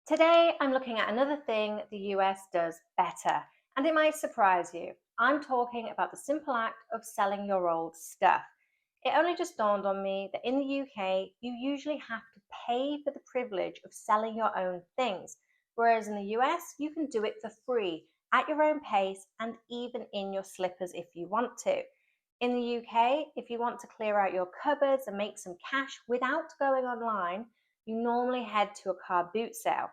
Today, I'm looking at another thing the US does better, and it might surprise you. I'm talking about the simple act of selling your old stuff. It only just dawned on me that in the UK, you usually have to pay for the privilege of selling your own things, whereas in the US, you can do it for free at your own pace and even in your slippers if you want to. In the UK, if you want to clear out your cupboards and make some cash without going online, you normally head to a car boot sale.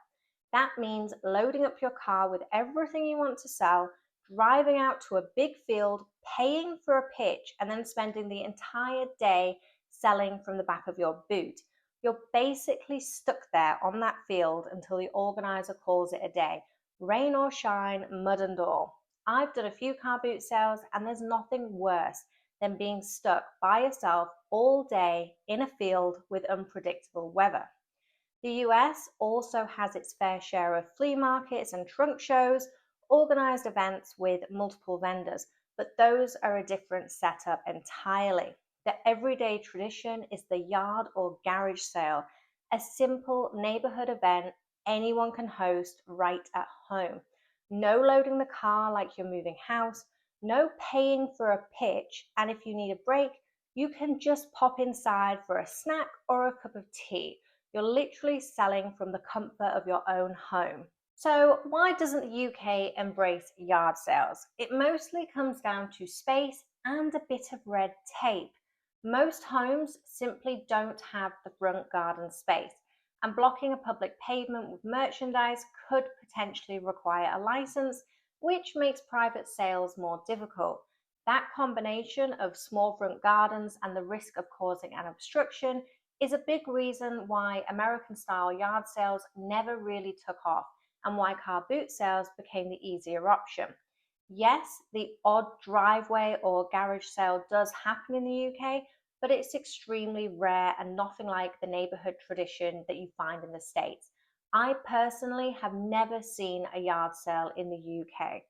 That means loading up your car with everything you want to sell, driving out to a big field, paying for a pitch, and then spending the entire day selling from the back of your boot. You're basically stuck there on that field until the organizer calls it a day, rain or shine, mud and all. I've done a few car boot sales, and there's nothing worse than being stuck by yourself all day in a field with unpredictable weather. The US also has its fair share of flea markets and trunk shows, organized events with multiple vendors, but those are a different setup entirely. The everyday tradition is the yard or garage sale, a simple neighborhood event anyone can host right at home. No loading the car like you're moving house, no paying for a pitch, and if you need a break, you can just pop inside for a snack or a cup of tea. You're literally selling from the comfort of your own home. So, why doesn't the UK embrace yard sales? It mostly comes down to space and a bit of red tape. Most homes simply don't have the front garden space, and blocking a public pavement with merchandise could potentially require a license, which makes private sales more difficult. That combination of small front gardens and the risk of causing an obstruction is a big reason why American style yard sales never really took off and why car boot sales became the easier option. Yes, the odd driveway or garage sale does happen in the UK, but it's extremely rare and nothing like the neighborhood tradition that you find in the States. I personally have never seen a yard sale in the UK.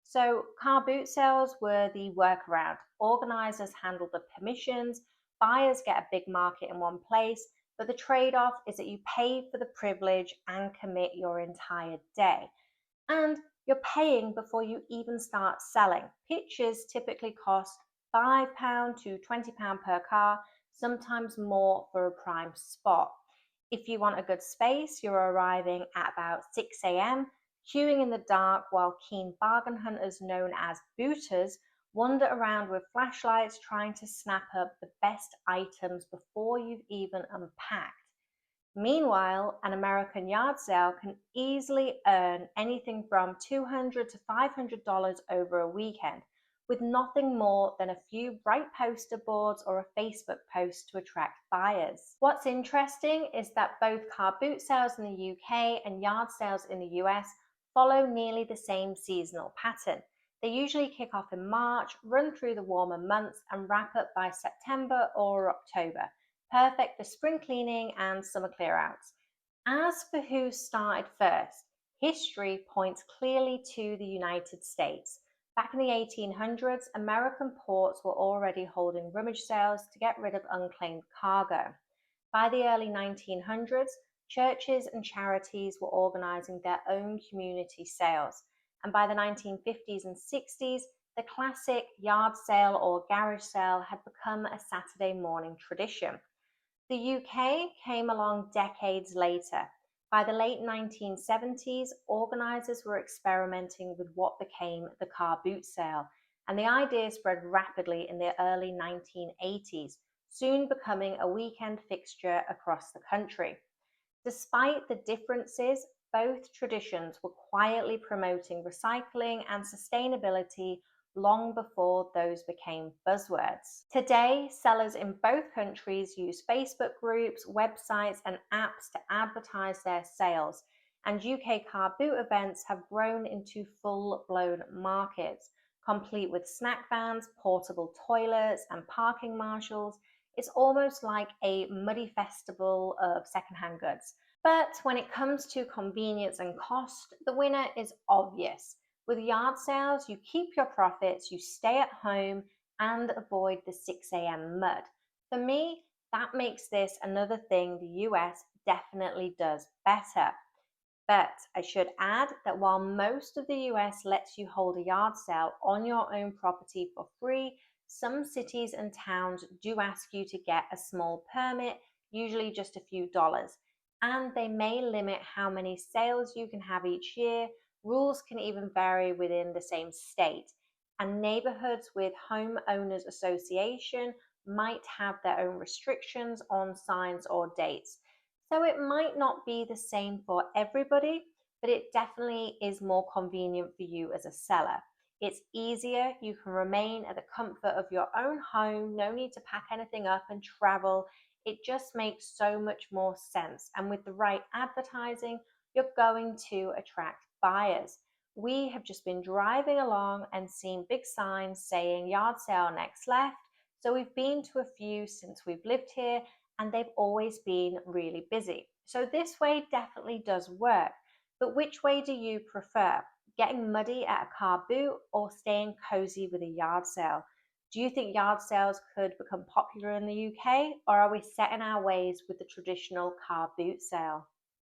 So, car boot sales were the workaround. Organizers handle the permissions, buyers get a big market in one place, but the trade off is that you pay for the privilege and commit your entire day. And you're paying before you even start selling. Pitches typically cost £5 to £20 per car, sometimes more for a prime spot. If you want a good space, you're arriving at about 6 a.m., queuing in the dark while keen bargain hunters known as booters wander around with flashlights trying to snap up the best items before you've even unpacked. Meanwhile, an American yard sale can easily earn anything from $200 to $500 over a weekend, with nothing more than a few bright poster boards or a Facebook post to attract buyers. What's interesting is that both car boot sales in the UK and yard sales in the US follow nearly the same seasonal pattern. They usually kick off in March, run through the warmer months, and wrap up by September or October, perfect for spring cleaning and summer clearouts. As for who started first, history points clearly to the United States. Back in the 1800s, American ports were already holding rummage sales to get rid of unclaimed cargo. By the early 1900s, churches and charities were organizing their own community sales. And by the 1950s and 60s, the classic yard sale or garage sale had become a Saturday morning tradition. The UK came along decades later. By the late 1970s, organisers were experimenting with what became the car boot sale, and the idea spread rapidly in the early 1980s, soon becoming a weekend fixture across the country. Despite the differences, both traditions were quietly promoting recycling and sustainability long before those became buzzwords. Today, sellers in both countries use Facebook groups, websites, and apps to advertise their sales, and UK car boot events have grown into full-blown markets, complete with snack vans, portable toilets, and parking marshals. It's almost like a muddy festival of secondhand goods. But when it comes to convenience and cost, the winner is obvious. With yard sales, you keep your profits, you stay at home, and avoid the 6 a.m. mud. For me, that makes this another thing the US definitely does better. But I should add that while most of the US lets you hold a yard sale on your own property for free, some cities and towns do ask you to get a small permit, usually just a few dollars, and they may limit how many sales you can have each year. Rules can even vary within the same state, and neighborhoods with homeowners association might have their own restrictions on signs or dates. So it might not be the same for everybody, but it definitely is more convenient for you as a seller. It's easier, you can remain at the comfort of your own home, no need to pack anything up and travel. It just makes so much more sense. And with the right advertising, you're going to attract buyers. We have just been driving along and seen big signs saying yard sale next left. So we've been to a few since we've lived here, and they've always been really busy. So this way definitely does work. But which way do you prefer? Getting muddy at a car boot or staying cozy with a yard sale? Do you think yard sales could become popular in the UK, or are we set in our ways with the traditional car boot sale?